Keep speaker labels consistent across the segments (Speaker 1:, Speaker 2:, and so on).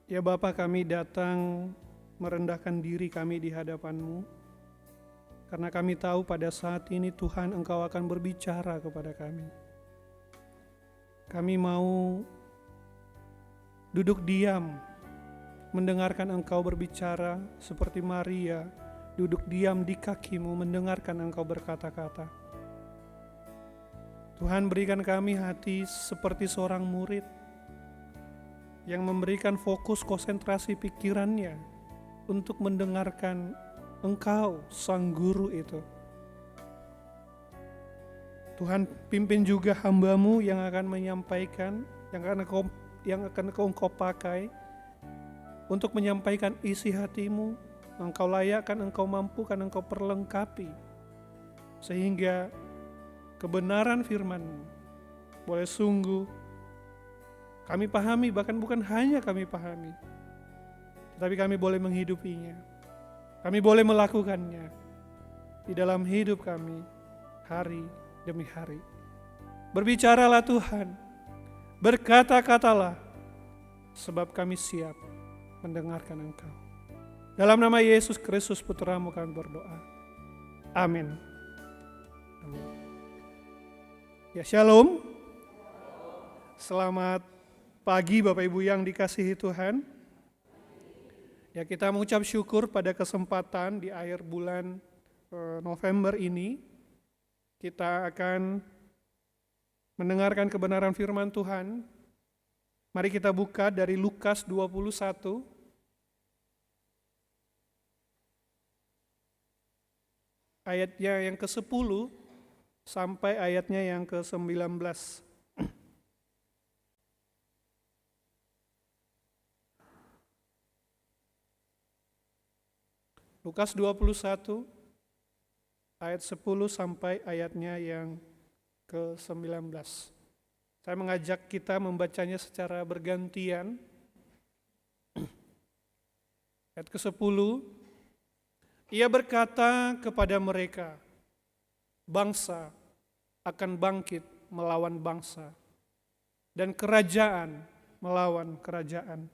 Speaker 1: Ya Bapa, kami datang merendahkan diri kami di hadapan-Mu, karena kami tahu pada saat ini Tuhan Engkau akan berbicara kepada kami. Kami mau duduk diam, mendengarkan Engkau berbicara seperti Maria, duduk diam di kaki-Mu, mendengarkan Engkau berkata-kata. Tuhan, berikan kami hati seperti seorang murid yang memberikan fokus konsentrasi pikirannya untuk mendengarkan Engkau, Sang Guru itu. Tuhan, pimpin juga hamba-Mu yang akan menyampaikan, yang akan Engkau pakai untuk menyampaikan isi hati-Mu. Engkau layakkan, Engkau mampukan, Engkau perlengkapi, sehingga kebenaran firman-Mu boleh sungguh kami pahami, bahkan bukan hanya kami pahami, tetapi kami boleh menghidupinya. Kami boleh melakukannya di dalam hidup kami hari demi hari. Berbicaralah Tuhan, berkata-katalah, sebab kami siap mendengarkan Engkau. Dalam nama Yesus Kristus Putra-Mu kami berdoa. Amin. Amin. Ya, shalom. Selamat pagi Bapak Ibu yang dikasihi Tuhan. Ya, kita mengucap syukur pada kesempatan di akhir bulan November ini. Kita akan mendengarkan kebenaran firman Tuhan. Mari kita buka dari Lukas 21. Ayatnya yang ke-10 sampai ayatnya yang ke-19. Lukas 21 ayat 10 sampai ayatnya yang ke-19. Saya mengajak kita membacanya secara bergantian. Ayat ke-10, ia berkata kepada mereka, bangsa akan bangkit melawan bangsa, dan kerajaan melawan kerajaan.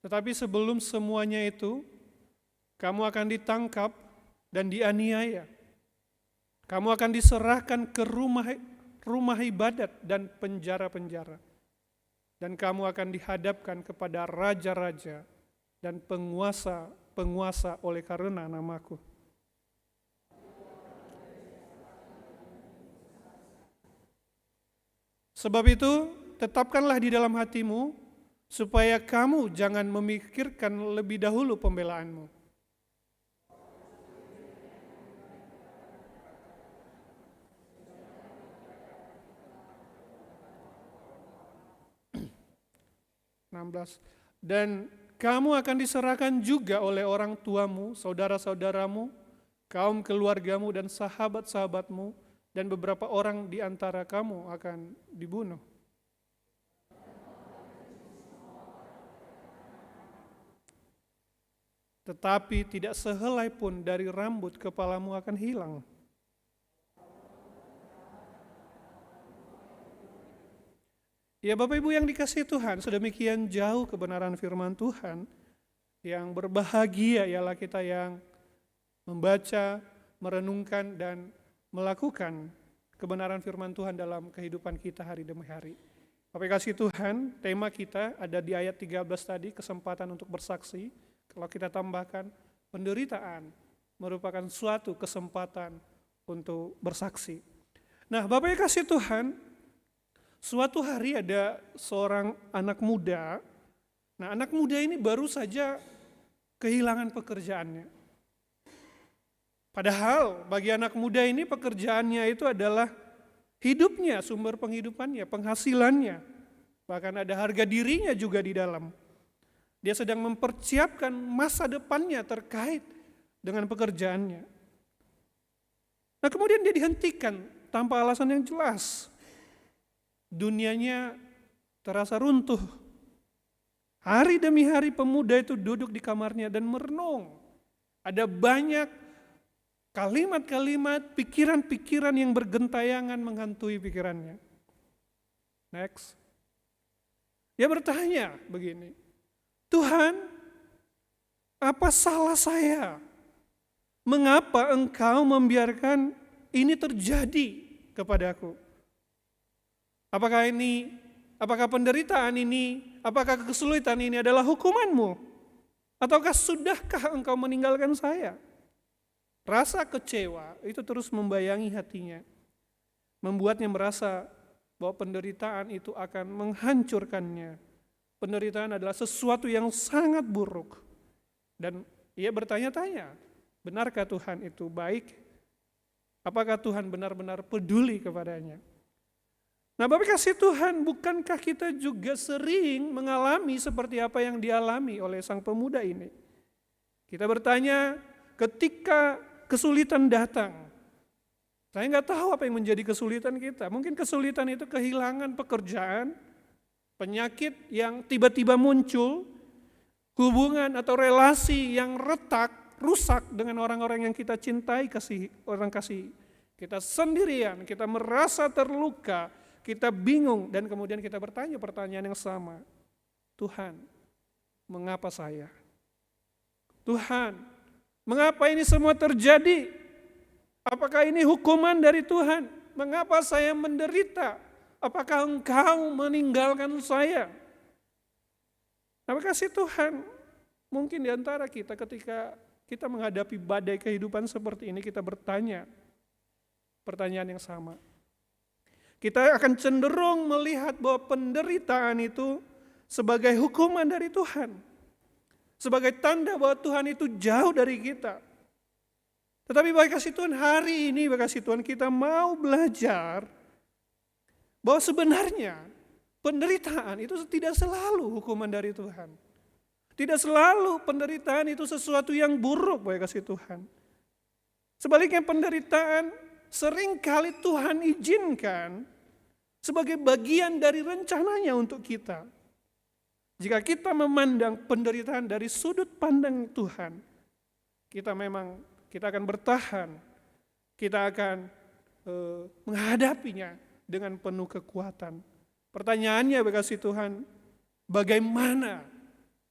Speaker 1: Tetapi sebelum semuanya itu, kamu akan ditangkap dan dianiaya. Kamu akan diserahkan ke rumah ibadat dan penjara-penjara. Dan kamu akan dihadapkan kepada raja-raja dan penguasa oleh karena namaku. Sebab itu, tetapkanlah di dalam hatimu, supaya kamu jangan memikirkan lebih dahulu pembelaanmu. Dan kamu akan diserahkan juga oleh orang tuamu, saudara-saudaramu, kaum keluargamu dan sahabat-sahabatmu, dan beberapa orang di antara kamu akan dibunuh. Tetapi tidak sehelai pun dari rambut kepalamu akan hilang. Ya Bapak Ibu yang dikasihi Tuhan, sedemikian jauh kebenaran firman Tuhan. Yang berbahagia ialah kita yang membaca, merenungkan, dan melakukan kebenaran firman Tuhan dalam kehidupan kita hari demi hari. Bapak kasih Tuhan, tema kita ada di ayat 13 tadi, kesempatan untuk bersaksi. Kalau kita tambahkan, penderitaan merupakan suatu kesempatan untuk bersaksi. Nah, Bapak yang kasih Tuhan, suatu hari ada seorang anak muda. Nah, anak muda ini baru saja kehilangan pekerjaannya. Padahal bagi anak muda ini pekerjaannya itu adalah hidupnya, sumber penghidupannya, penghasilannya. Bahkan ada harga dirinya juga di dalam. Dia sedang mempersiapkan masa depannya terkait dengan pekerjaannya. Nah, kemudian dia dihentikan tanpa alasan yang jelas. Dunianya terasa runtuh. Hari demi hari pemuda itu duduk di kamarnya dan merenung. Ada banyak kalimat-kalimat, pikiran-pikiran yang bergentayangan menghantui pikirannya. Next. Dia bertanya begini, Tuhan, apa salah saya? Mengapa engkau membiarkan ini terjadi kepadaku? Apakah penderitaan ini, apakah kesulitan ini adalah hukumanmu? Ataukah sudahkah engkau meninggalkan saya? Rasa kecewa itu terus membayangi hatinya. Membuatnya merasa bahwa penderitaan itu akan menghancurkannya. Penderitaan adalah sesuatu yang sangat buruk. Dan ia bertanya-tanya, benarkah Tuhan itu baik? Apakah Tuhan benar-benar peduli kepadanya? Nah, Bapak kasih Tuhan, bukankah kita juga sering mengalami seperti apa yang dialami oleh sang pemuda ini? Kita bertanya, ketika kesulitan datang, saya nggak tahu apa yang menjadi kesulitan kita. Mungkin kesulitan itu kehilangan pekerjaan, penyakit yang tiba-tiba muncul, hubungan atau relasi yang retak, rusak dengan orang-orang yang kita cintai, orang kasih. Kita sendirian, kita merasa terluka, kita bingung, dan kemudian kita bertanya pertanyaan yang sama. Tuhan, mengapa saya? Tuhan, mengapa ini semua terjadi? Apakah ini hukuman dari Tuhan? Mengapa saya menderita? Apakah engkau meninggalkan saya? Nah, kasih Tuhan, mungkin di antara kita ketika kita menghadapi badai kehidupan seperti ini, kita bertanya pertanyaan yang sama. Kita akan cenderung melihat bahwa penderitaan itu sebagai hukuman dari Tuhan. Sebagai tanda bahwa Tuhan itu jauh dari kita. Tetapi baik kasih Tuhan, hari ini baik kasih Tuhan, kita mau belajar bahwa sebenarnya penderitaan itu tidak selalu hukuman dari Tuhan. Tidak selalu penderitaan itu sesuatu yang buruk baik kasih Tuhan. Sebaliknya penderitaan seringkali Tuhan izinkan sebagai bagian dari rencananya untuk kita. Jika kita memandang penderitaan dari sudut pandang Tuhan, kita akan bertahan, kita akan menghadapinya dengan penuh kekuatan. Pertanyaannya kasih Tuhan, bagaimana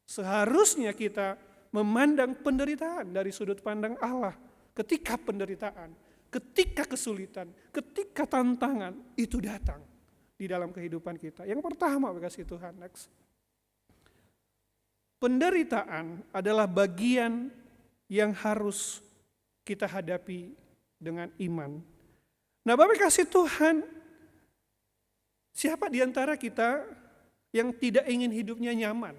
Speaker 1: seharusnya kita memandang penderitaan dari sudut pandang Allah ketika penderitaan, ketika kesulitan, ketika tantangan itu datang di dalam kehidupan kita. Yang pertama kasih Tuhan, next. Penderitaan adalah bagian yang harus kita hadapi dengan iman. Nah, Bapak kasih Tuhan, siapa di antara kita yang tidak ingin hidupnya nyaman?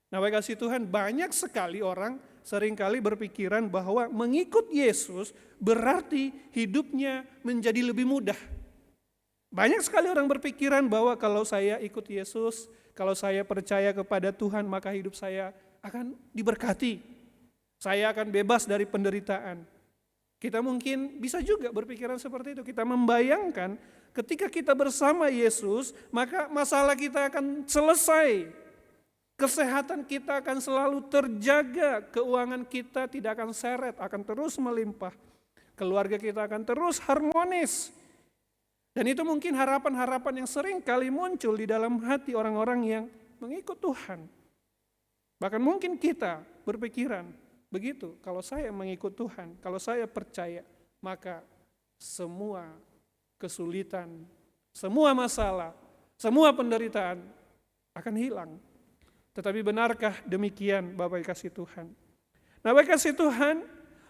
Speaker 1: Nah, Bapak kasih Tuhan, banyak sekali orang seringkali berpikiran bahwa mengikut Yesus berarti hidupnya menjadi lebih mudah. Banyak sekali orang berpikiran bahwa kalau saya ikut Yesus, kalau saya percaya kepada Tuhan, maka hidup saya akan diberkati. Saya akan bebas dari penderitaan. Kita mungkin bisa juga berpikiran seperti itu. Kita membayangkan ketika kita bersama Yesus, maka masalah kita akan selesai. Kesehatan kita akan selalu terjaga, keuangan kita tidak akan seret, akan terus melimpah. Keluarga kita akan terus harmonis. Dan itu mungkin harapan-harapan yang sering kali muncul di dalam hati orang-orang yang mengikut Tuhan. Bahkan mungkin kita berpikiran, begitu, kalau saya mengikut Tuhan, kalau saya percaya, maka semua kesulitan, semua masalah, semua penderitaan akan hilang. Tetapi benarkah demikian Bapak kasih Tuhan? Nah, Bapak kasih Tuhan,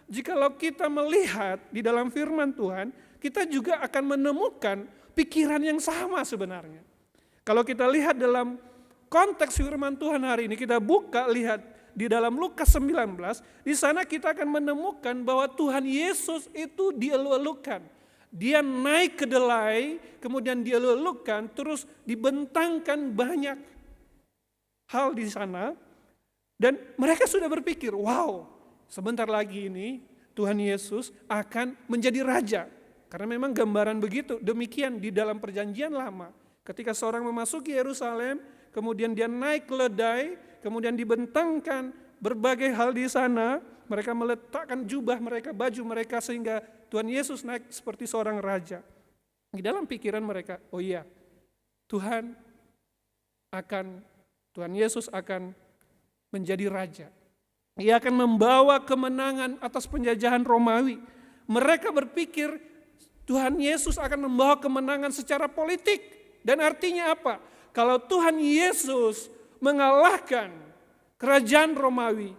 Speaker 1: jikalau kita melihat di dalam firman Tuhan, kita juga akan menemukan pikiran yang sama sebenarnya. Kalau kita lihat dalam konteks firman Tuhan hari ini, kita buka lihat di dalam Lukas 19, di sana kita akan menemukan bahwa Tuhan Yesus itu dielu-elukan. Dia naik kedelai, kemudian dielu-elukan, terus dibentangkan banyak hal di sana, dan mereka sudah berpikir, wow, sebentar lagi ini Tuhan Yesus akan menjadi raja. Karena memang gambaran begitu, demikian di dalam perjanjian lama. Ketika seorang memasuki Yerusalem, kemudian dia naik keledai, kemudian dibentangkan berbagai hal di sana. Mereka meletakkan jubah mereka, baju mereka, sehingga Tuhan Yesus naik seperti seorang raja. Di dalam pikiran mereka, oh iya, Tuhan Yesus akan menjadi raja. Ia akan membawa kemenangan atas penjajahan Romawi. Mereka berpikir Tuhan Yesus akan membawa kemenangan secara politik. Dan artinya apa? Kalau Tuhan Yesus mengalahkan kerajaan Romawi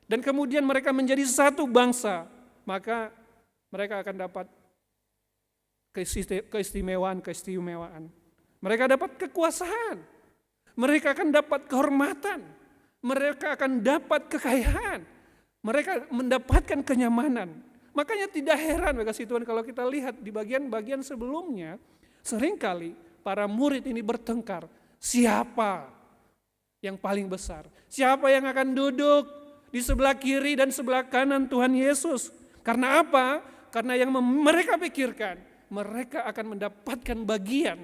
Speaker 1: dan kemudian mereka menjadi satu bangsa, maka mereka akan dapat keistimewaan. Mereka dapat kekuasaan. Mereka akan dapat kehormatan. Mereka akan dapat kekayaan. Mereka mendapatkan kenyamanan. Makanya tidak heran kasih Tuhan kalau kita lihat di bagian-bagian sebelumnya, seringkali para murid ini bertengkar. Siapa yang paling besar? Siapa yang akan duduk di sebelah kiri dan sebelah kanan Tuhan Yesus? Karena apa? Karena yang mereka pikirkan, mereka akan mendapatkan bagian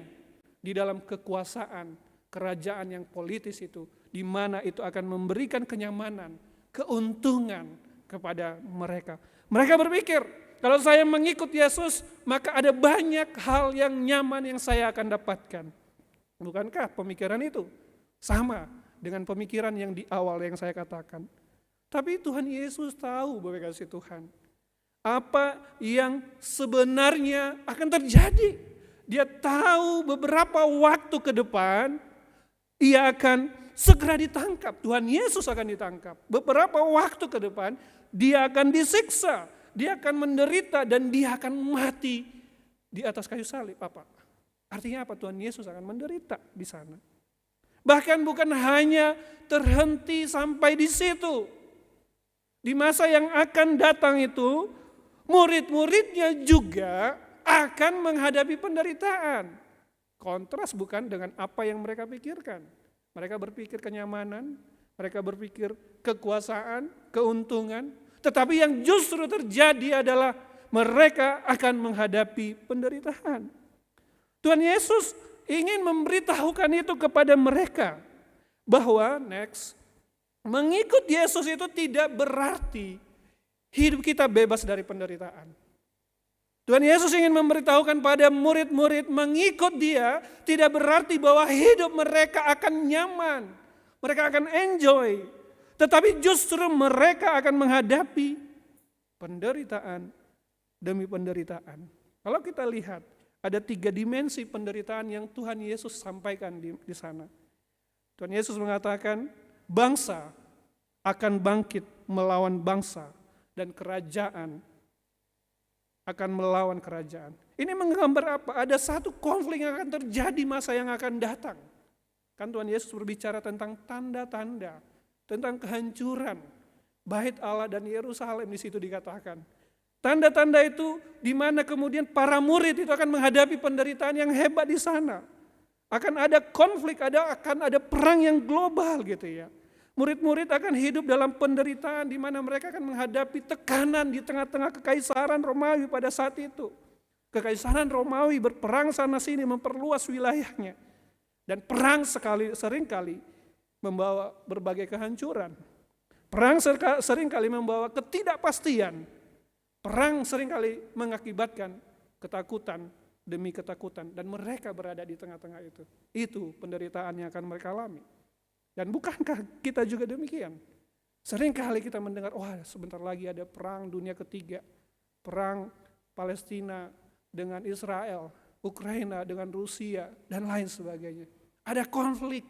Speaker 1: di dalam kekuasaan kerajaan yang politis itu, di mana itu akan memberikan kenyamanan, keuntungan kepada mereka. Mereka berpikir, kalau saya mengikut Yesus, maka ada banyak hal yang nyaman yang saya akan dapatkan. Bukankah pemikiran itu sama dengan pemikiran yang di awal yang saya katakan? Tapi Tuhan Yesus tahu, Bapak kasih Tuhan, apa yang sebenarnya akan terjadi. Dia tahu beberapa waktu ke depan, ia akan segera ditangkap. Tuhan Yesus akan ditangkap. Beberapa waktu ke depan, dia akan disiksa. Dia akan menderita dan dia akan mati di atas kayu salib. Artinya apa? Tuhan Yesus akan menderita di sana. Bahkan bukan hanya terhenti sampai di situ. Di masa yang akan datang itu, murid-muridnya juga akan menghadapi penderitaan. Kontras bukan dengan apa yang mereka pikirkan. Mereka berpikir kenyamanan, mereka berpikir kekuasaan, keuntungan. Tetapi yang justru terjadi adalah mereka akan menghadapi penderitaan. Tuhan Yesus ingin memberitahukan itu kepada mereka. Bahwa mengikut Yesus itu tidak berarti hidup kita bebas dari penderitaan. Tuhan Yesus ingin memberitahukan pada murid-murid mengikut dia tidak berarti bahwa hidup mereka akan nyaman. Mereka akan enjoy. Tetapi justru mereka akan menghadapi penderitaan demi penderitaan. Kalau kita lihat ada 3 dimensi penderitaan yang Tuhan Yesus sampaikan di sana. Tuhan Yesus mengatakan bangsa akan bangkit melawan bangsa dan kerajaan akan melawan kerajaan. Ini menggambar apa? Ada satu konflik yang akan terjadi masa yang akan datang. Kan Tuhan Yesus berbicara tentang tanda-tanda, tentang kehancuran Bait Allah dan Yerusalem, di situ dikatakan. Tanda-tanda itu di mana kemudian para murid itu akan menghadapi penderitaan yang hebat di sana. Akan ada konflik, akan ada perang yang global gitu ya. Murid-murid akan hidup dalam penderitaan di mana mereka akan menghadapi tekanan di tengah-tengah kekaisaran Romawi pada saat itu. Kekaisaran Romawi berperang sana sini memperluas wilayahnya. Dan perang seringkali membawa berbagai kehancuran. Perang seringkali membawa ketidakpastian. Perang seringkali mengakibatkan ketakutan demi ketakutan. Dan mereka berada di tengah-tengah itu. Itu penderitaan yang akan mereka alami. Dan bukankah kita juga demikian? Seringkali kita mendengar, sebentar lagi ada perang dunia ketiga. Perang Palestina dengan Israel, Ukraina dengan Rusia, dan lain sebagainya. Ada konflik.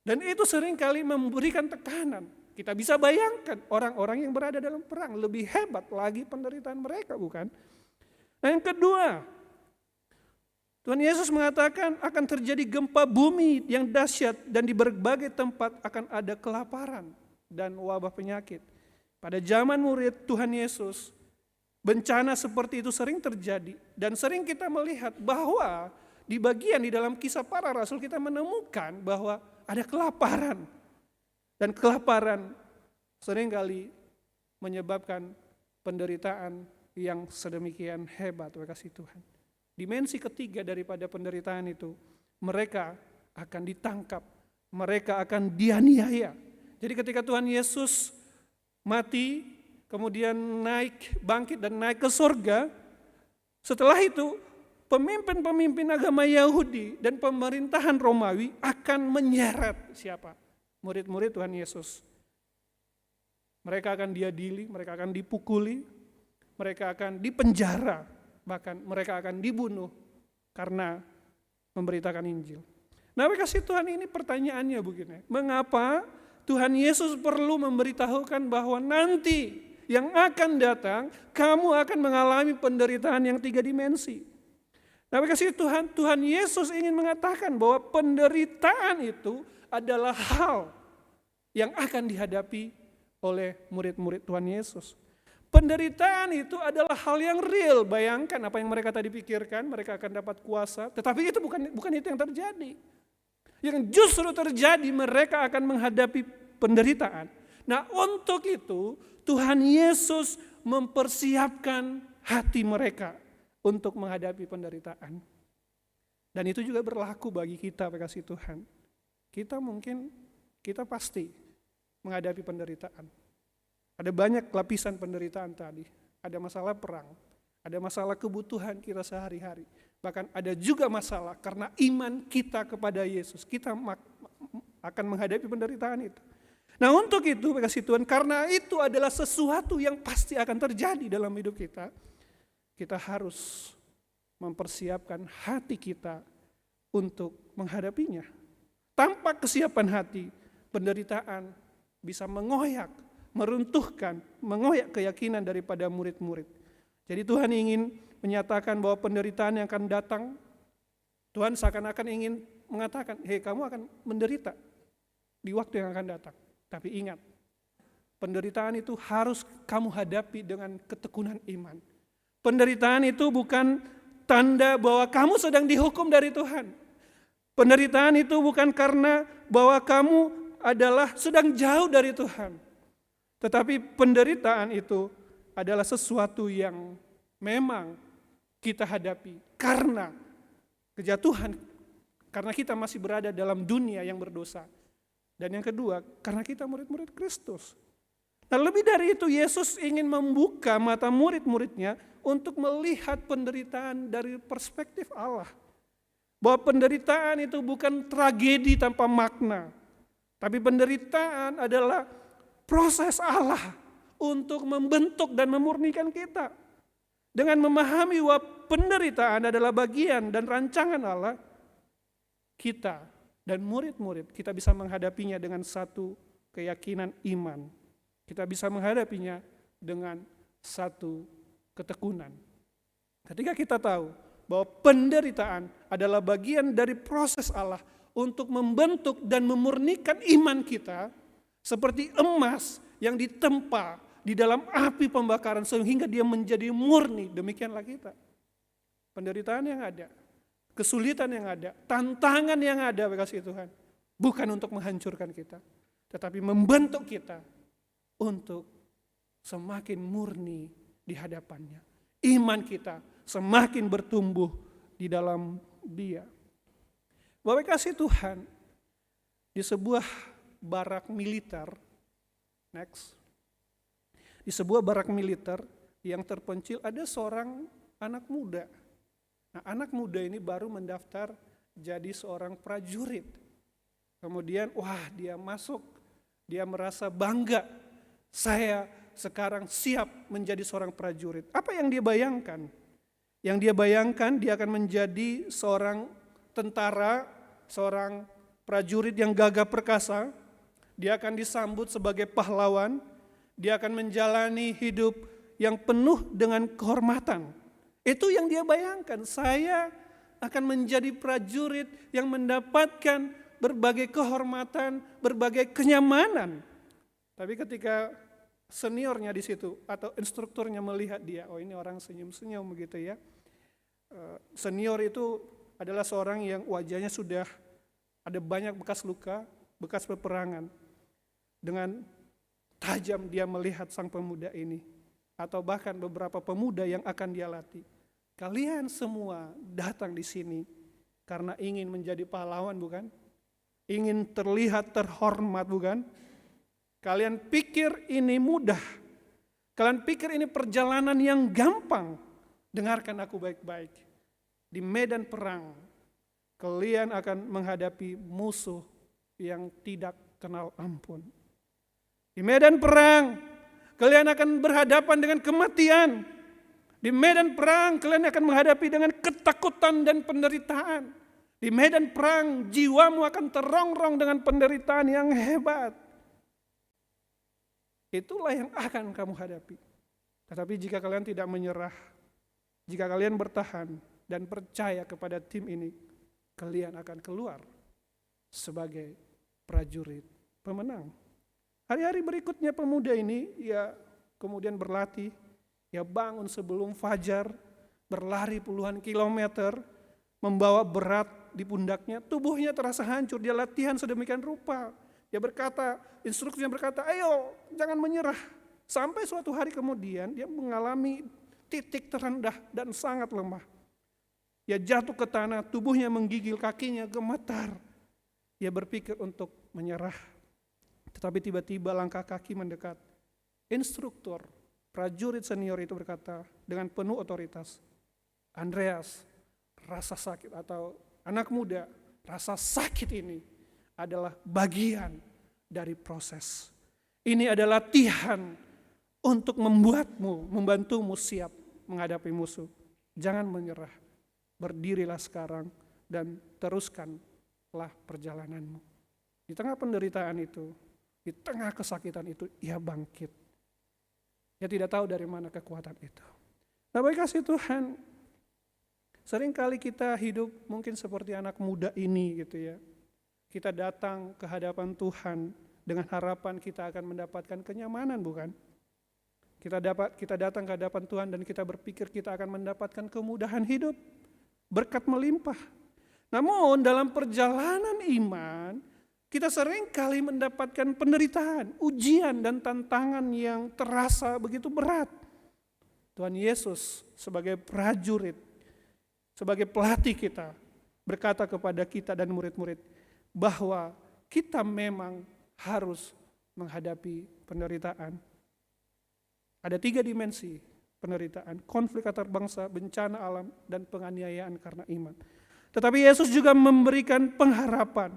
Speaker 1: Dan itu seringkali memberikan tekanan. Kita bisa bayangkan orang-orang yang berada dalam perang. Lebih hebat lagi penderitaan mereka, bukan? Nah, yang kedua, Tuhan Yesus mengatakan akan terjadi gempa bumi yang dahsyat dan di berbagai tempat akan ada kelaparan dan wabah penyakit. Pada zaman murid Tuhan Yesus, bencana seperti itu sering terjadi dan sering kita melihat bahwa di dalam kisah para rasul kita menemukan bahwa ada kelaparan. Dan kelaparan seringkali menyebabkan penderitaan yang sedemikian hebat, kasih Tuhan. Dimensi ketiga daripada penderitaan itu, mereka akan ditangkap mereka akan dianiaya. Jadi ketika Tuhan Yesus mati, kemudian bangkit dan naik ke surga, setelah itu pemimpin-pemimpin agama Yahudi dan pemerintahan Romawi akan menyeret siapa? Murid-murid Tuhan Yesus. Mereka akan diadili, mereka akan dipukuli, mereka akan dipenjara, bahkan mereka akan dibunuh karena memberitakan Injil. Nah, kasih Tuhan, ini pertanyaannya begini, mengapa Tuhan Yesus perlu memberitahukan bahwa nanti yang akan datang, kamu akan mengalami penderitaan yang 3 dimensi. Nah, kasih Tuhan, Tuhan Yesus ingin mengatakan bahwa penderitaan itu adalah hal yang akan dihadapi oleh murid-murid Tuhan Yesus. Penderitaan itu adalah hal yang real. Bayangkan apa yang mereka tadi pikirkan, mereka akan dapat kuasa, tetapi itu bukan itu yang terjadi. Yang justru terjadi, mereka akan menghadapi penderitaan. Nah, untuk itu Tuhan Yesus mempersiapkan hati mereka untuk menghadapi penderitaan. Dan itu juga berlaku bagi kita, kasih Tuhan. Kita pasti menghadapi penderitaan. Ada banyak lapisan penderitaan tadi. Ada masalah perang, ada masalah kebutuhan kita sehari-hari. Bahkan ada juga masalah karena iman kita kepada Yesus. Kita akan menghadapi penderitaan itu. Nah, untuk itu, kasih Tuhan, karena itu adalah sesuatu yang pasti akan terjadi dalam hidup kita, kita harus mempersiapkan hati kita untuk menghadapinya. Tanpa kesiapan hati, penderitaan bisa meruntuhkan, mengoyak keyakinan daripada murid-murid. Jadi Tuhan ingin menyatakan bahwa penderitaan yang akan datang, Tuhan seakan-akan ingin mengatakan, hei, kamu akan menderita di waktu yang akan datang. Tapi ingat, penderitaan itu harus kamu hadapi dengan ketekunan iman. Penderitaan itu bukan tanda bahwa kamu sedang dihukum dari Tuhan. Penderitaan itu bukan karena bahwa kamu adalah sedang jauh dari Tuhan. Tetapi penderitaan itu adalah sesuatu yang memang kita hadapi karena kejatuhan, karena kita masih berada dalam dunia yang berdosa. Dan yang kedua, karena kita murid-murid Kristus. Nah, lebih dari itu, Yesus ingin membuka mata murid-muridnya untuk melihat penderitaan dari perspektif Allah. Bahwa penderitaan itu bukan tragedi tanpa makna, tapi penderitaan adalah proses Allah untuk membentuk dan memurnikan kita. Dengan memahami bahwa penderitaan adalah bagian dan rancangan Allah, kita dan murid-murid, kita bisa menghadapinya dengan satu keyakinan iman. Kita bisa menghadapinya dengan satu ketekunan. Ketika kita tahu bahwa penderitaan adalah bagian dari proses Allah untuk membentuk dan memurnikan iman kita, seperti emas yang ditempa di dalam api pembakaran sehingga dia menjadi murni, demikianlah kita. Penderitaan yang ada, kesulitan yang ada, tantangan yang ada, kasih Tuhan, bukan untuk menghancurkan kita, tetapi membentuk kita untuk semakin murni di hadapannya. Iman kita semakin bertumbuh di dalam Dia. Bapak kasih Tuhan, di sebuah barak militer, di sebuah barak militer yang terpencil ada seorang anak muda. Nah, anak muda ini baru mendaftar jadi seorang prajurit. Kemudian, dia masuk, dia merasa bangga, saya sekarang siap menjadi seorang prajurit. Apa yang dia bayangkan? Yang dia bayangkan, dia akan menjadi seorang tentara, seorang prajurit yang gagah perkasa. Dia akan disambut sebagai pahlawan. Dia akan menjalani hidup yang penuh dengan kehormatan. Itu yang dia bayangkan. Saya akan menjadi prajurit yang mendapatkan berbagai kehormatan, berbagai kenyamanan. Tapi ketika seniornya di situ atau instrukturnya melihat dia, ini orang senyum-senyum begitu ya. Senior itu adalah seorang yang wajahnya sudah ada banyak bekas luka, bekas peperangan. Dengan tajam dia melihat sang pemuda ini, atau bahkan beberapa pemuda yang akan dia latih. Kalian semua datang di sini karena ingin menjadi pahlawan, bukan? ingin terlihat terhormat, bukan? Kalian pikir ini mudah. Kalian pikir ini perjalanan yang gampang. Dengarkan aku baik-baik. Di medan perang, kalian akan menghadapi musuh yang tidak kenal ampun. Di medan perang, kalian akan berhadapan dengan kematian. Di medan perang, kalian akan menghadapi dengan ketakutan dan penderitaan. Di medan perang, jiwamu akan terongrong dengan penderitaan yang hebat. Itulah yang akan kamu hadapi. Tetapi jika kalian tidak menyerah, jika kalian bertahan dan percaya kepada tim ini, kalian akan keluar sebagai prajurit pemenang. Hari-hari berikutnya pemuda ini ya kemudian berlatih, ya bangun sebelum fajar, berlari puluhan kilometer, membawa berat di pundaknya, tubuhnya terasa hancur, dia latihan sedemikian rupa. Dia berkata, instruksinya berkata, ayo jangan menyerah. Sampai suatu hari kemudian dia mengalami titik terendah dan sangat lemah. Dia jatuh ke tanah, tubuhnya menggigil, kakinya gemetar. Dia berpikir untuk menyerah. Tetapi tiba-tiba langkah kaki mendekat. Instruktur, prajurit senior itu berkata dengan penuh otoritas, Andreas, rasa sakit atau anak muda, rasa sakit ini adalah bagian dari proses. Ini adalah latihan untuk membantumu siap menghadapi musuh. Jangan menyerah, berdirilah sekarang dan teruskanlah perjalananmu. Di tengah penderitaan itu, di tengah kesakitan itu, ia bangkit. Ia tidak tahu dari mana kekuatan itu. Nah, baik kasih Tuhan, seringkali kita hidup mungkin seperti anak muda ini gitu ya. Kita datang ke hadapan Tuhan dengan harapan kita akan mendapatkan kenyamanan, bukan? Kita datang ke hadapan Tuhan dan kita berpikir kita akan mendapatkan kemudahan hidup, berkat melimpah. Namun dalam perjalanan iman, kita seringkali mendapatkan penderitaan, ujian dan tantangan yang terasa begitu berat. Tuhan Yesus sebagai prajurit, sebagai pelatih kita, berkata kepada kita dan murid-murid, bahwa kita memang harus menghadapi penderitaan. Ada 3 dimensi penderitaan, konflik antar bangsa, bencana alam, dan penganiayaan karena iman. Tetapi Yesus juga memberikan pengharapan.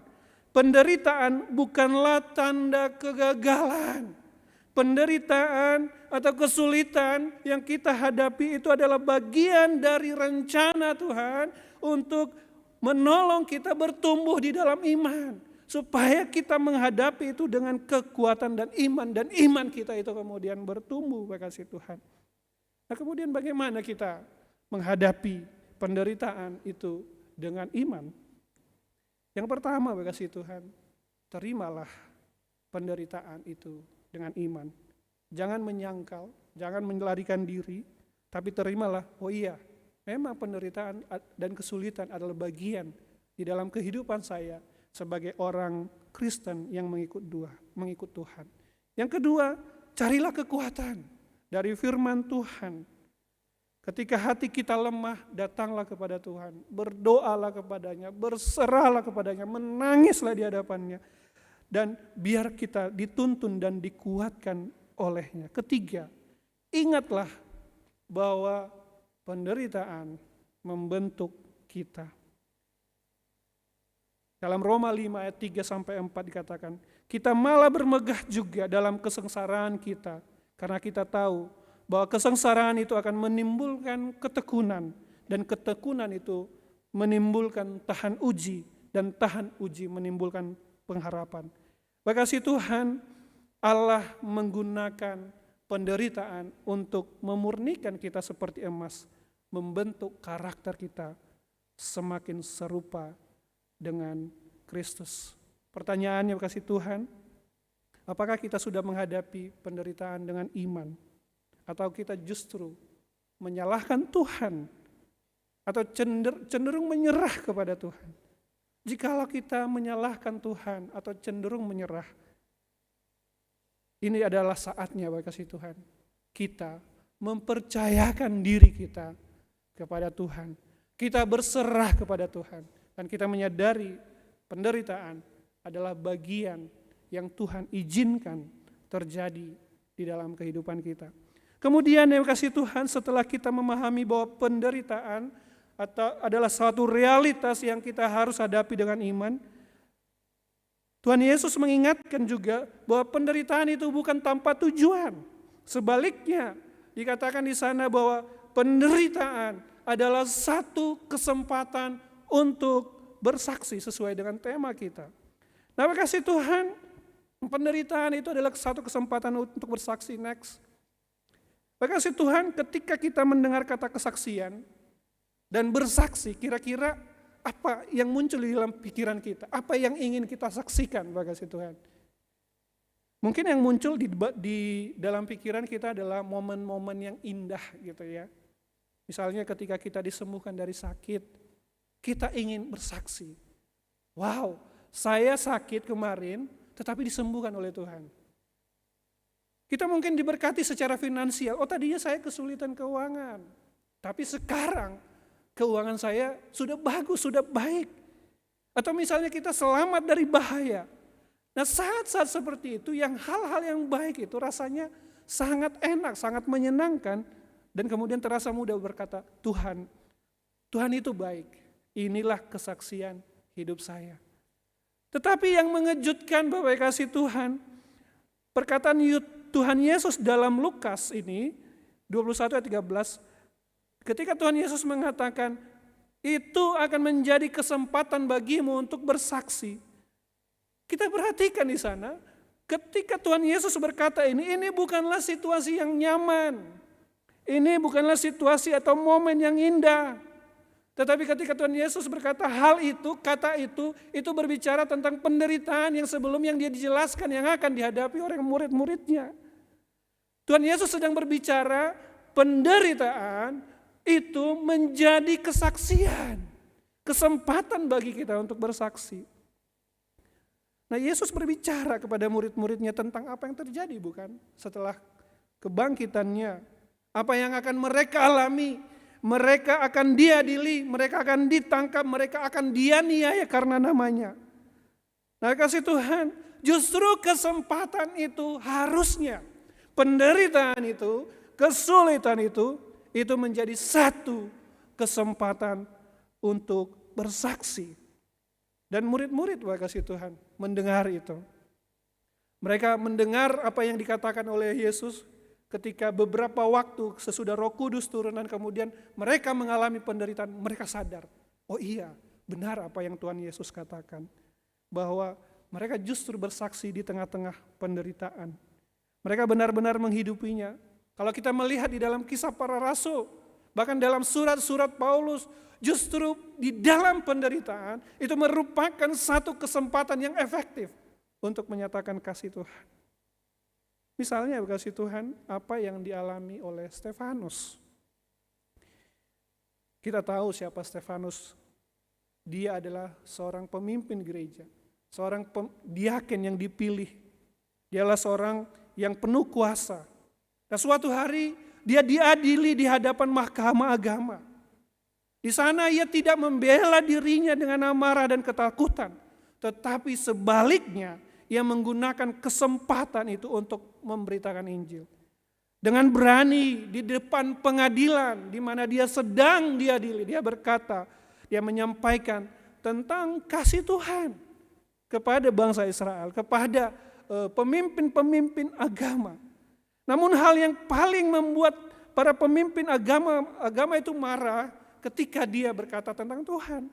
Speaker 1: Penderitaan bukanlah tanda kegagalan. Penderitaan atau kesulitan yang kita hadapi itu adalah bagian dari rencana Tuhan untuk menolong kita bertumbuh di dalam iman. Supaya kita menghadapi itu dengan kekuatan dan iman kita itu kemudian bertumbuh, kasih Tuhan. Nah, kemudian bagaimana kita menghadapi penderitaan itu dengan iman? Yang pertama, kasih Tuhan, terimalah penderitaan itu dengan iman. Jangan menyangkal, jangan melarikan diri, tapi terimalah, oh iya, memang penderitaan dan kesulitan adalah bagian di dalam kehidupan saya sebagai orang Kristen yang mengikut Tuhan. Yang kedua, carilah kekuatan dari firman Tuhan. Ketika hati kita lemah, datanglah kepada Tuhan, berdoalah kepadanya, berserahlah kepadanya, menangislah di hadapannya, dan biar kita dituntun dan dikuatkan olehnya. Ketiga, ingatlah bahwa penderitaan membentuk kita. Dalam Roma 5 ayat 3-4 dikatakan, kita malah bermegah juga dalam kesengsaraan kita, karena kita tahu bahwa kesengsaraan itu akan menimbulkan ketekunan, dan ketekunan itu menimbulkan tahan uji, dan tahan uji menimbulkan pengharapan. Makasih Tuhan, Allah menggunakan penderitaan untuk memurnikan kita seperti emas, membentuk karakter kita semakin serupa dengan Kristus. Pertanyaannya kasih Tuhan, apakah kita sudah menghadapi penderitaan dengan iman? Atau kita justru menyalahkan Tuhan? Atau cenderung menyerah kepada Tuhan? Jikalau kita menyalahkan Tuhan atau cenderung menyerah, ini adalah saatnya kasih Tuhan, kita mempercayakan diri kita kepada Tuhan. Kita berserah kepada Tuhan. Dan kita menyadari penderitaan adalah bagian yang Tuhan izinkan terjadi di dalam kehidupan kita. Kemudian yang kasih Tuhan, setelah kita memahami bahwa penderitaan adalah suatu realitas yang kita harus hadapi dengan iman, Tuhan Yesus mengingatkan juga bahwa penderitaan itu bukan tanpa tujuan. Sebaliknya, dikatakan di sana bahwa penderitaan adalah satu kesempatan untuk bersaksi sesuai dengan tema kita. Nah, kasih Tuhan, penderitaan itu adalah satu kesempatan untuk bersaksi. Next. Kasih Tuhan, ketika kita mendengar kata kesaksian dan bersaksi, kira-kira apa yang muncul di dalam pikiran kita? Apa yang ingin kita saksikan, kasih Tuhan? Mungkin yang muncul di dalam pikiran kita adalah momen-momen yang indah gitu ya. Misalnya ketika kita disembuhkan dari sakit, kita ingin bersaksi. Wow, saya sakit kemarin tetapi disembuhkan oleh Tuhan. Kita mungkin diberkati secara finansial. Oh, tadinya saya kesulitan keuangan, tapi sekarang keuangan saya sudah bagus, sudah baik. Atau misalnya kita selamat dari bahaya. Nah, saat-saat seperti itu yang hal-hal yang baik itu rasanya sangat enak, sangat menyenangkan, dan kemudian terasa mudah berkata, Tuhan itu baik. Inilah kesaksian hidup saya. Tetapi yang mengejutkan Bapak kasih Tuhan, perkataan Tuhan Yesus dalam Lukas ini 21 ayat 13, ketika Tuhan Yesus mengatakan itu akan menjadi kesempatan bagimu untuk bersaksi. Kita perhatikan di sana, ketika Tuhan Yesus berkata ini bukanlah situasi yang nyaman. Ini bukanlah situasi atau momen yang indah. Tetapi ketika Tuhan Yesus berkata hal itu, kata itu berbicara tentang penderitaan yang sebelum yang dia dijelaskan yang akan dihadapi oleh murid-muridnya. Tuhan Yesus sedang berbicara penderitaan itu menjadi kesaksian. Kesempatan bagi kita untuk bersaksi. Nah, Yesus berbicara kepada murid-muridnya tentang apa yang terjadi bukan? Setelah kebangkitannya, apa yang akan mereka alami. Mereka akan diadili, mereka akan ditangkap, mereka akan dianiaya karena namanya. Nah, kasih Tuhan, justru kesempatan itu harusnya, penderitaan itu, kesulitan itu menjadi satu kesempatan untuk bersaksi. Dan murid-murid kasih Tuhan mendengar itu. Mereka mendengar apa yang dikatakan oleh Yesus. Ketika beberapa waktu sesudah Roh Kudus turun dan kemudian mereka mengalami penderitaan, mereka sadar, oh iya benar apa yang Tuhan Yesus katakan. Bahwa mereka justru bersaksi di tengah-tengah penderitaan. Mereka benar-benar menghidupinya. Kalau kita melihat di dalam kisah para rasul, bahkan dalam surat-surat Paulus, justru di dalam penderitaan itu merupakan satu kesempatan yang efektif untuk menyatakan kasih Tuhan. Misalnya kasih Tuhan apa yang dialami oleh Stefanus. Kita tahu siapa Stefanus. Dia adalah seorang pemimpin gereja. Seorang diaken yang dipilih. Dia adalah seorang yang penuh kuasa. Dan suatu hari dia diadili di hadapan mahkamah agama. Di sana ia tidak membela dirinya dengan amarah dan ketakutan. Tetapi sebaliknya, ia menggunakan kesempatan itu untuk memberitakan Injil. Dengan berani di depan pengadilan di mana dia sedang diadili, dia berkata, dia menyampaikan tentang kasih Tuhan kepada bangsa Israel, kepada pemimpin-pemimpin agama. Namun hal yang paling membuat para pemimpin agama itu marah ketika dia berkata tentang Tuhan.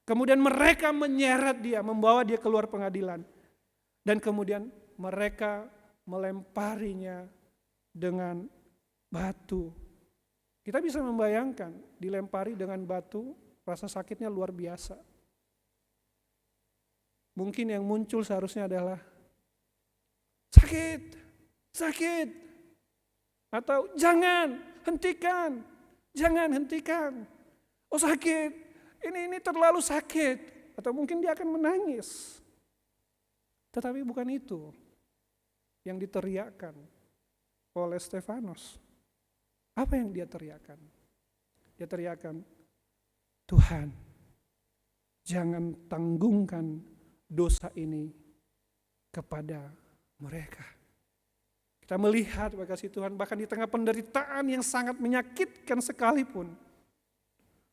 Speaker 1: Kemudian mereka menyeret dia, membawa dia keluar pengadilan. Dan kemudian mereka melemparinya dengan batu. Kita bisa membayangkan dilempari dengan batu, rasa sakitnya luar biasa. Mungkin yang muncul seharusnya adalah sakit, sakit. Atau jangan, hentikan, jangan hentikan. Oh sakit, ini terlalu sakit. Atau mungkin dia akan menangis. Tetapi bukan itu yang diteriakkan oleh Stefanus. Apa yang dia teriakkan? Dia teriakkan, Tuhan, jangan tanggungkan dosa ini kepada mereka. Kita melihat kasih Tuhan bahkan di tengah penderitaan yang sangat menyakitkan sekalipun,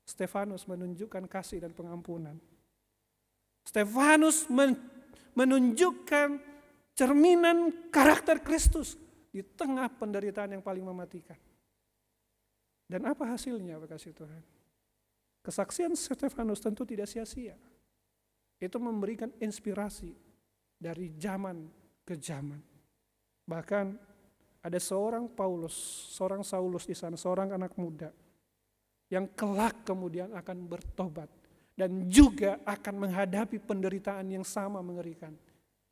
Speaker 1: Stefanus menunjukkan kasih dan pengampunan. Stefanus menunjukkan cerminan karakter Kristus di tengah penderitaan yang paling mematikan. Dan apa hasilnya kasih Tuhan? Kesaksian Stefanus tentu tidak sia-sia. Itu memberikan inspirasi dari zaman ke zaman. Bahkan ada seorang Saulus di sana, seorang anak muda yang kelak kemudian akan bertobat dan juga akan menghadapi penderitaan yang sama mengerikan.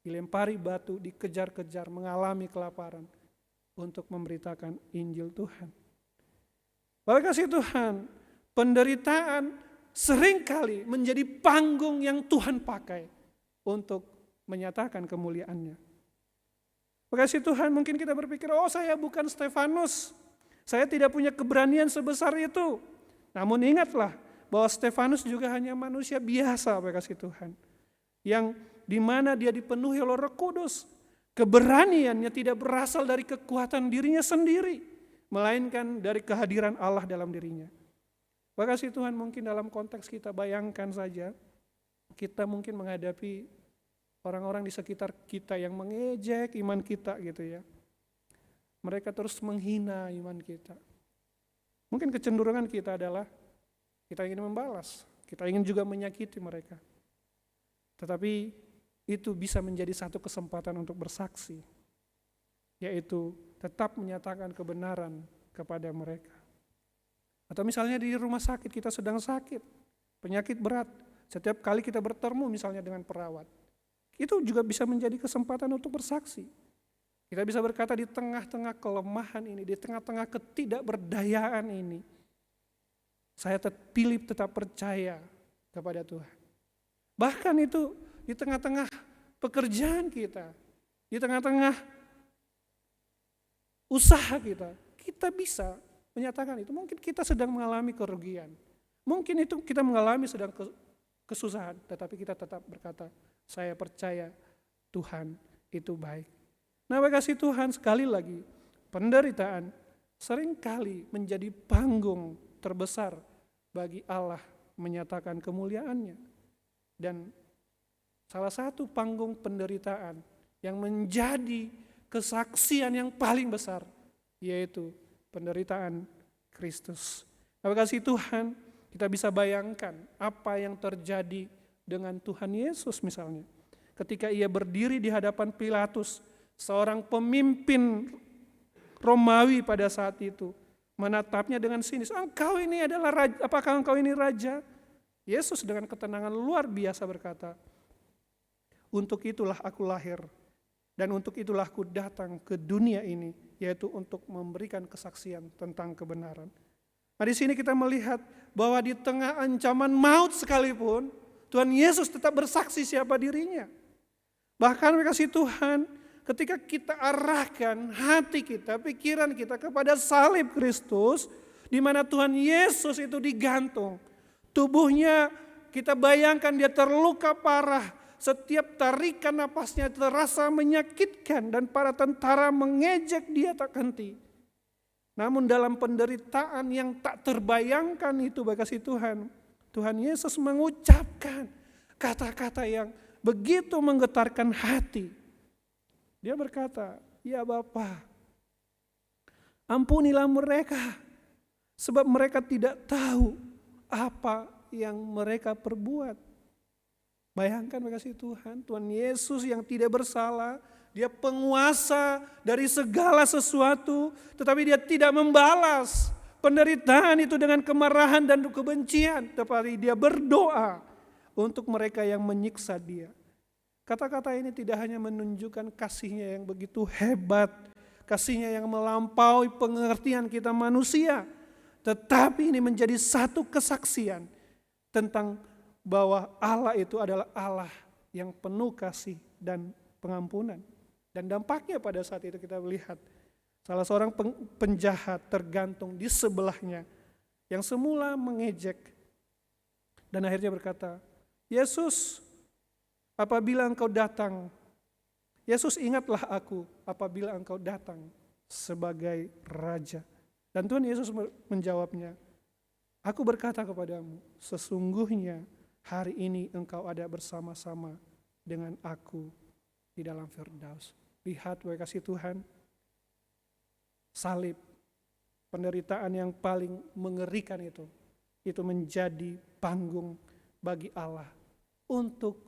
Speaker 1: Dilempari batu, dikejar-kejar, mengalami kelaparan untuk memberitakan Injil Tuhan. Bapak kasih Tuhan, penderitaan seringkali menjadi panggung yang Tuhan pakai untuk menyatakan kemuliaan-Nya. Bapak kasih Tuhan, mungkin kita berpikir, oh saya bukan Stefanus, saya tidak punya keberanian sebesar itu. Namun ingatlah bahwa Stefanus juga hanya manusia biasa, Bapak kasih Tuhan, yang dimana dia dipenuhi oleh Roh Kudus. Keberaniannya tidak berasal dari kekuatan dirinya sendiri, melainkan dari kehadiran Allah dalam dirinya. Bapak kasih Tuhan, mungkin dalam konteks kita bayangkan saja, kita mungkin menghadapi orang-orang di sekitar kita yang mengejek iman kita gitu ya. Mereka terus menghina iman kita. Mungkin kecenderungan kita adalah kita ingin membalas, kita ingin juga menyakiti mereka. Tetapi itu bisa menjadi satu kesempatan untuk bersaksi, yaitu tetap menyatakan kebenaran kepada mereka. Atau misalnya di rumah sakit kita sedang sakit, penyakit berat, setiap kali kita bertemu misalnya dengan perawat, itu juga bisa menjadi kesempatan untuk bersaksi. Kita bisa berkata di tengah-tengah kelemahan ini, di tengah-tengah ketidakberdayaan ini, saya pilih tetap percaya kepada Tuhan. Bahkan itu di tengah-tengah pekerjaan kita, di tengah-tengah usaha kita bisa menyatakan itu. Mungkin kita sedang mengalami kerugian, mungkin itu kita mengalami sedang kesusahan, tetapi kita tetap berkata, saya percaya Tuhan itu baik. Nah, kasih Tuhan, sekali lagi, penderitaan seringkali menjadi panggung terbesar bagi Allah menyatakan kemuliaan-Nya. Dan salah satu panggung penderitaan yang menjadi kesaksian yang paling besar, yaitu penderitaan Kristus. Nah, kasih Tuhan, kita bisa bayangkan apa yang terjadi dengan Tuhan Yesus misalnya. Ketika Ia berdiri di hadapan Pilatus, seorang pemimpin Romawi pada saat itu menatapnya dengan sinis. Engkau ini adalah raja, apakah engkau ini raja? Yesus dengan ketenangan luar biasa berkata, untuk itulah aku lahir dan untuk itulah aku datang ke dunia ini, yaitu untuk memberikan kesaksian tentang kebenaran. Nah, di sini kita melihat bahwa di tengah ancaman maut sekalipun, Tuhan Yesus tetap bersaksi siapa dirinya. Bahkan kasih Tuhan, ketika kita arahkan hati kita, pikiran kita kepada salib Kristus, di mana Tuhan Yesus itu digantung. Tubuhnya kita bayangkan dia terluka parah, setiap tarikan napasnya terasa menyakitkan dan para tentara mengejek dia tak henti. Namun dalam penderitaan yang tak terbayangkan itu kasih Tuhan, Tuhan Yesus mengucapkan kata-kata yang begitu menggetarkan hati. Dia berkata, ya Bapa, ampunilah mereka, sebab mereka tidak tahu apa yang mereka perbuat. Bayangkan kasih Tuhan, Tuhan Yesus yang tidak bersalah, Dia penguasa dari segala sesuatu, tetapi Dia tidak membalas penderitaan itu dengan kemarahan dan kebencian, tetapi Dia berdoa untuk mereka yang menyiksa Dia. Kata-kata ini tidak hanya menunjukkan kasih-Nya yang begitu hebat, kasih-Nya yang melampaui pengertian kita manusia, tetapi ini menjadi satu kesaksian tentang bahwa Allah itu adalah Allah yang penuh kasih dan pengampunan. Dan dampaknya pada saat itu kita melihat salah seorang penjahat tergantung di sebelahnya yang semula mengejek dan akhirnya berkata, Yesus, apabila engkau datang. Yesus, ingatlah aku apabila engkau datang sebagai Raja. Dan Tuhan Yesus menjawabnya, aku berkata kepadamu, sesungguhnya hari ini engkau ada bersama-sama dengan aku di dalam Firdaus. Lihat Bapak kasih Tuhan, salib, penderitaan yang paling mengerikan itu menjadi panggung bagi Allah untuk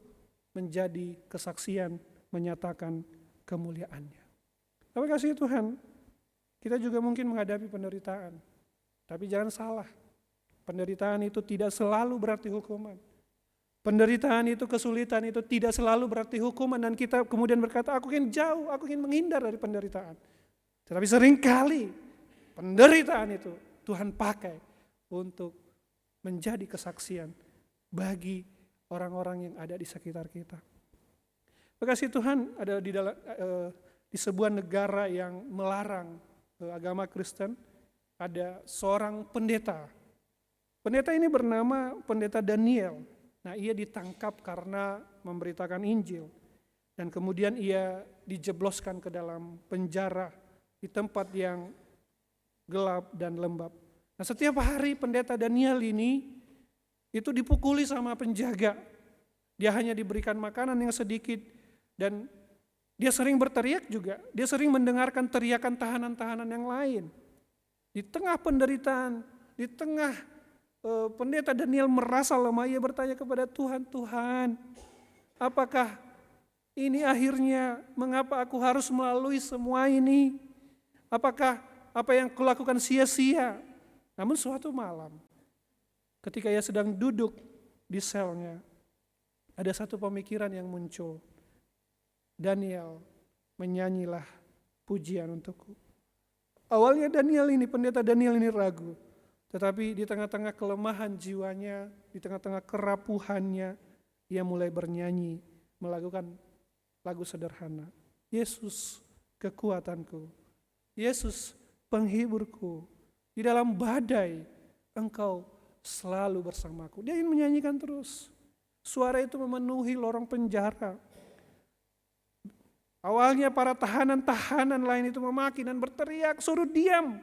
Speaker 1: menjadi kesaksian menyatakan kemuliaannya. Bapak kasih Tuhan, kita juga mungkin menghadapi penderitaan, tapi jangan salah, penderitaan itu tidak selalu berarti hukuman. Penderitaan itu, kesulitan itu tidak selalu berarti hukuman, dan kita kemudian berkata, aku ingin jauh, aku ingin menghindar dari penderitaan. Tetapi seringkali penderitaan itu Tuhan pakai untuk menjadi kesaksian bagi orang-orang yang ada di sekitar kita. Kasih Tuhan, ada di sebuah negara yang melarang agama Kristen, ada seorang pendeta. Pendeta ini bernama Pendeta Daniel. Nah, ia ditangkap karena memberitakan Injil, dan kemudian ia dijebloskan ke dalam penjara di tempat yang gelap dan lembab. Nah, setiap hari Pendeta Daniel ini itu dipukuli sama penjaga. Dia hanya diberikan makanan yang sedikit, dan dia sering berteriak juga. Dia sering mendengarkan teriakan tahanan-tahanan yang lain. Di tengah penderitaan, di tengah Pendeta Daniel merasa lemah, ia bertanya kepada Tuhan, Tuhan, apakah ini akhirnya, mengapa aku harus melalui semua ini? Apakah apa yang kulakukan sia-sia? Namun suatu malam, ketika ia sedang duduk di selnya, ada satu pemikiran yang muncul. Daniel, menyanyilah pujian untukku. Awalnya Pendeta Daniel ini ragu. Tetapi di tengah-tengah kelemahan jiwanya, di tengah-tengah kerapuhannya, ia mulai bernyanyi, melakukan lagu sederhana. Yesus kekuatanku, Yesus penghiburku, di dalam badai engkau selalu bersamaku. Dia ingin menyanyikan terus. Suara itu memenuhi lorong penjara. Awalnya para tahanan-tahanan lain itu memaki dan berteriak, suruh diam.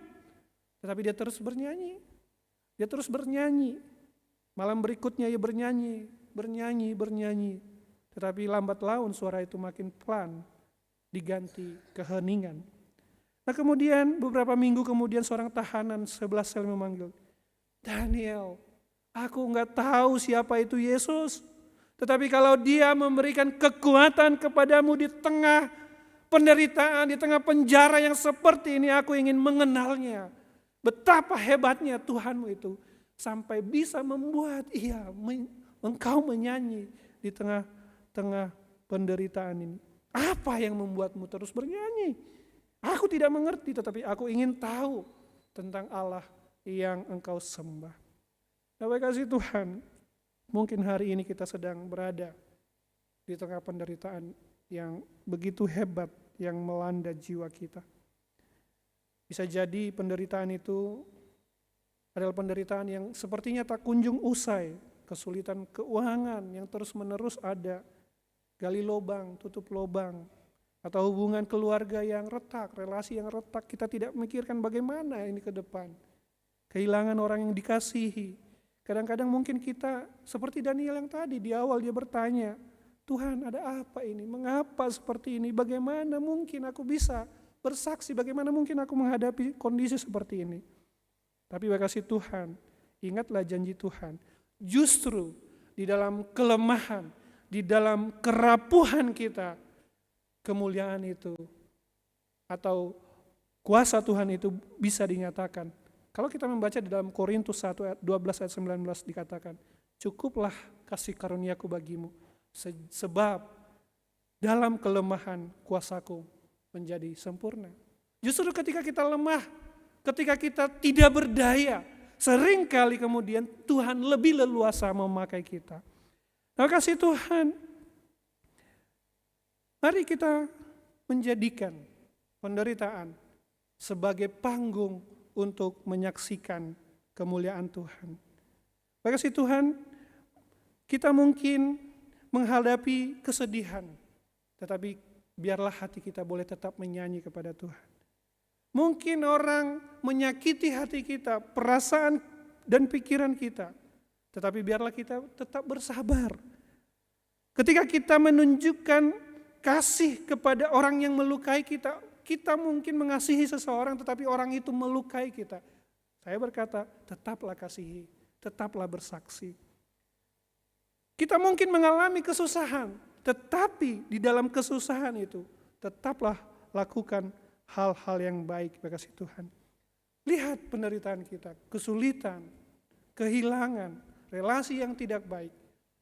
Speaker 1: Tetapi dia terus bernyanyi. Dia terus bernyanyi. Malam berikutnya ia bernyanyi. Tetapi lambat laun suara itu makin pelan, diganti keheningan. Nah, kemudian beberapa minggu kemudian seorang tahanan sebelah sel memanggil, Daniel, aku enggak tahu siapa itu Yesus. Tetapi kalau dia memberikan kekuatan kepadamu di tengah penderitaan, di tengah penjara yang seperti ini, aku ingin mengenalnya. Betapa hebatnya Tuhanmu itu sampai bisa membuat engkau menyanyi di tengah-tengah penderitaan ini. Apa yang membuatmu terus bernyanyi? Aku tidak mengerti, tetapi aku ingin tahu tentang Allah yang engkau sembah. Bapak kasih Tuhan, mungkin hari ini kita sedang berada di tengah penderitaan yang begitu hebat yang melanda jiwa kita. Bisa jadi penderitaan itu adalah penderitaan yang sepertinya tak kunjung usai, kesulitan keuangan yang terus-menerus ada, gali lubang, tutup lubang, atau hubungan keluarga yang retak, relasi yang retak, kita tidak memikirkan bagaimana ini ke depan. Kehilangan orang yang dikasihi. Kadang-kadang mungkin kita seperti Daniel yang tadi, di awal dia bertanya, Tuhan ada apa ini? Mengapa seperti ini? Bagaimana mungkin aku bisa bersaksi, bagaimana mungkin aku menghadapi kondisi seperti ini? Tapi kasih Tuhan, ingatlah janji Tuhan. Justru di dalam kelemahan, di dalam kerapuhan kita, kemuliaan itu atau kuasa Tuhan itu bisa dinyatakan. Kalau kita membaca di dalam Korintus 1 ayat 12 ayat 19 dikatakan, cukuplah kasih karuniaku bagimu, sebab dalam kelemahan kuasaku menjadi sempurna. Justru ketika kita lemah, ketika kita tidak berdaya, seringkali kemudian Tuhan lebih leluasa memakai kita. Nah, kasih Tuhan, mari kita menjadikan penderitaan sebagai panggung untuk menyaksikan kemuliaan Tuhan. Kasih Tuhan, kita mungkin menghadapi kesedihan, tetapi biarlah hati kita boleh tetap menyanyi kepada Tuhan. Mungkin orang menyakiti hati kita, perasaan dan pikiran kita, tetapi biarlah kita tetap bersabar. Ketika kita menunjukkan kasih kepada orang yang melukai kita, kita mungkin mengasihi seseorang tetapi orang itu melukai kita. Saya berkata, tetaplah kasihi, tetaplah bersaksi. Kita mungkin mengalami kesusahan, tetapi di dalam kesusahan itu tetaplah lakukan hal-hal yang baik bagi Tuhan. Lihat penderitaan kita, kesulitan, kehilangan, relasi yang tidak baik.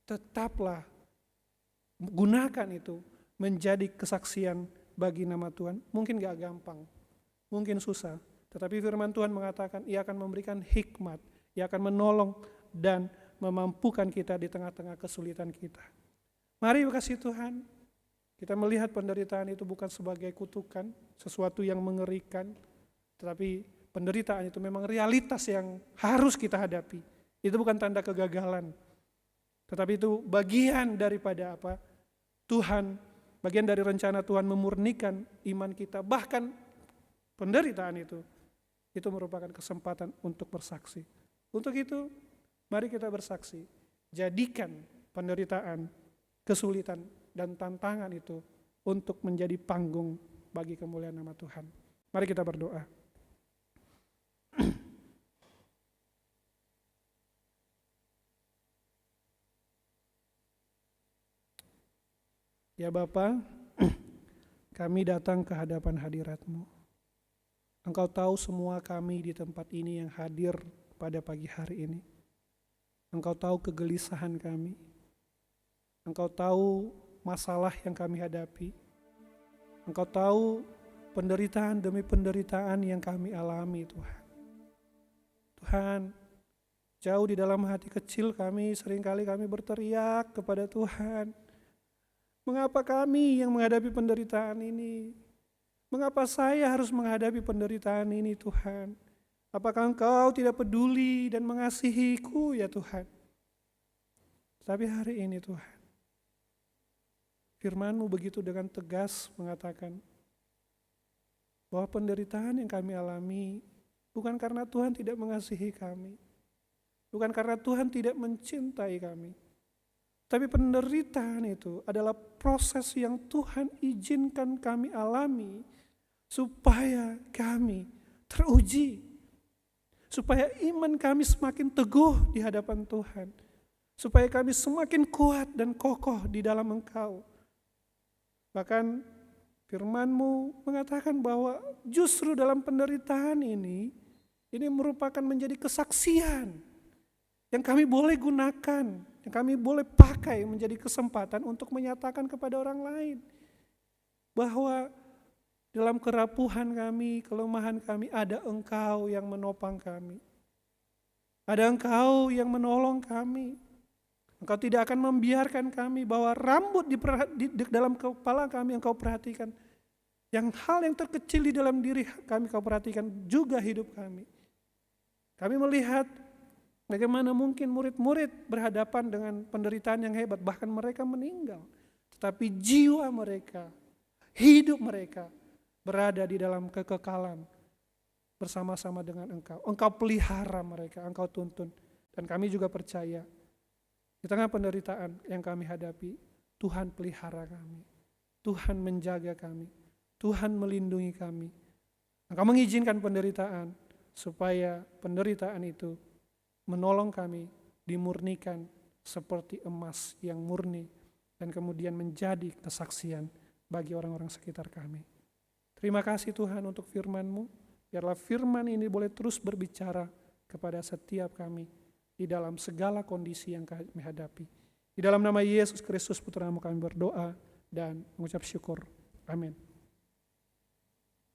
Speaker 1: Tetaplah gunakan itu menjadi kesaksian bagi nama Tuhan. Mungkin gak gampang, mungkin susah. Tetapi firman Tuhan mengatakan Ia akan memberikan hikmat, Ia akan menolong dan memampukan kita di tengah-tengah kesulitan kita. Mari kasih Tuhan, kita melihat penderitaan itu bukan sebagai kutukan, sesuatu yang mengerikan, tetapi penderitaan itu memang realitas yang harus kita hadapi. Itu bukan tanda kegagalan, tetapi itu bagian daripada apa? Tuhan, bagian dari rencana Tuhan memurnikan iman kita. Bahkan penderitaan itu merupakan kesempatan untuk bersaksi. Untuk itu, mari kita bersaksi. Jadikan penderitaan, kesulitan, dan tantangan itu untuk menjadi panggung bagi kemuliaan nama Tuhan. Mari kita berdoa. Ya Bapa, kami datang ke hadapan hadirat-Mu. Engkau tahu semua kami di tempat ini yang hadir pada pagi hari ini. Engkau tahu kegelisahan kami. Engkau tahu masalah yang kami hadapi. Engkau tahu penderitaan demi penderitaan yang kami alami, Tuhan. Tuhan, jauh di dalam hati kecil kami, seringkali kami berteriak kepada Tuhan. Mengapa kami yang menghadapi penderitaan ini? Mengapa saya harus menghadapi penderitaan ini, Tuhan? Apakah Engkau tidak peduli dan mengasihiku, ya Tuhan? Tapi hari ini, Tuhan, firman-Mu begitu dengan tegas mengatakan bahwa penderitaan yang kami alami bukan karena Tuhan tidak mengasihi kami, bukan karena Tuhan tidak mencintai kami, tapi penderitaan itu adalah proses yang Tuhan izinkan kami alami supaya kami teruji, supaya iman kami semakin teguh di hadapan Tuhan, supaya kami semakin kuat dan kokoh di dalam Engkau. Bahkan firman-Mu mengatakan bahwa justru dalam penderitaan ini merupakan menjadi kesaksian yang kami boleh gunakan, yang kami boleh pakai menjadi kesempatan untuk menyatakan kepada orang lain bahwa dalam kerapuhan kami, kelemahan kami, ada Engkau yang menopang kami. Ada Engkau yang menolong kami. Engkau tidak akan membiarkan kami bahwa rambut di dalam kepala kami Engkau perhatikan. Hal yang terkecil di dalam diri kami Engkau perhatikan juga hidup kami. Kami melihat bagaimana mungkin murid-murid berhadapan dengan penderitaan yang hebat, bahkan mereka meninggal. Tetapi jiwa mereka, hidup mereka berada di dalam kekekalan bersama-sama dengan Engkau. Engkau pelihara mereka, Engkau tuntun. Dan kami juga percaya di tengah penderitaan yang kami hadapi, Tuhan pelihara kami. Tuhan menjaga kami. Tuhan melindungi kami. Engkau mengizinkan penderitaan supaya penderitaan itu menolong kami dimurnikan seperti emas yang murni dan kemudian menjadi kesaksian bagi orang-orang sekitar kami. Terima kasih Tuhan untuk firman-Mu. Biarlah firman ini boleh terus berbicara kepada setiap kami di dalam segala kondisi yang kami hadapi. Di dalam nama Yesus Kristus Putra-Mu kami berdoa dan mengucap syukur. Amin.